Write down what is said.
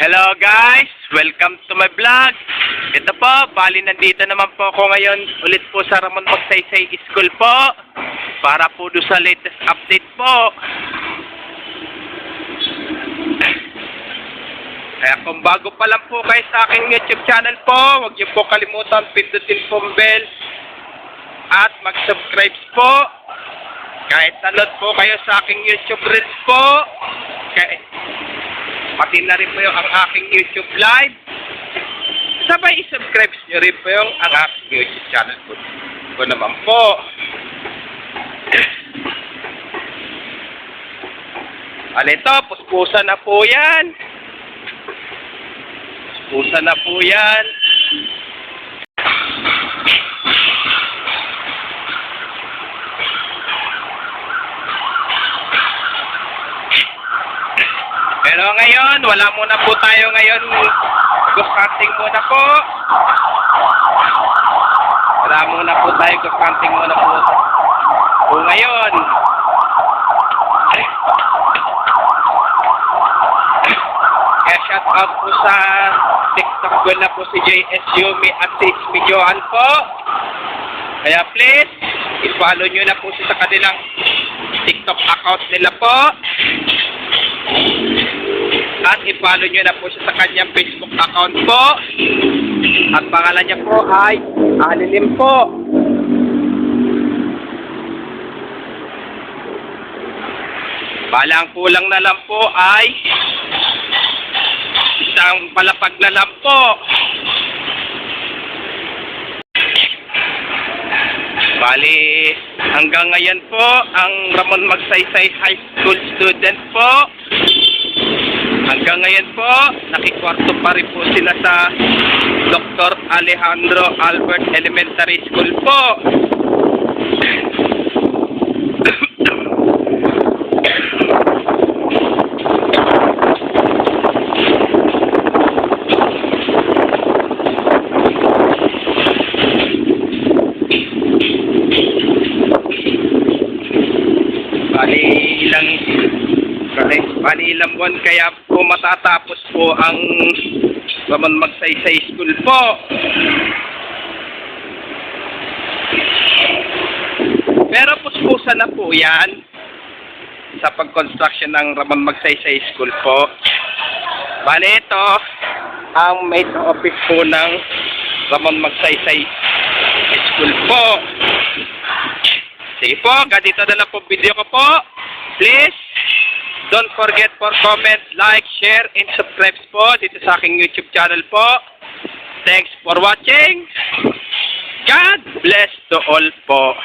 Hello guys! Welcome to my vlog. Ito po, bali nandito naman po ako ngayon ulit po sa Ramon Magsaysay School po para po do sa latest update po. Kaya kung bago pa lang po kayo sa aking YouTube channel po, huwag niyo po kalimutan pindutin po ang bell at mag-subscribe po. Kahit nanood po kayo sa aking YouTube Reels po, pati na rin po yung ang aking YouTube Live. Sabay i-subscribe nyo rin po yung ang aking YouTube channel po naman po. Ano ito? Puspusan na po yan. Puspusan na po yan. Pero ngayon, wala muna po tayo ngayon. Ghost hunting muna po. Wala muna po tayo. Ghost hunting muna po. O ngayon. Kaya shout out po sa TikTok ko na po si JS Yumi at si Smidyohan po. Kaya please, i-follow nyo na po sa kanilang TikTok account nila po. At i-follow nyo na po siya sa kanyang Facebook account po. At pangalan niya po ay Alilim po. Balang kulang na lang po ay isang palapag na lang po. Bali, hanggang ngayon po, ang Ramon Magsaysay High School student po, hanggang ngayon po, nakikwarto pa rin po sila sa Dr. Alejandro Albert Elementary School po. Bali ilang buwan kaya po matatapos po ang Ramon Magsaysay School po. Pero puspusan na po yan sa pag-construction ng Ramon Magsaysay School po. Bali ito ang main office po ng Ramon Magsaysay School po. Sige po, ganito na lang po video ko po. Please, don't forget for comment, like, share, and subscribe po dito sa aking YouTube channel po. Thanks for watching. God bless to all po.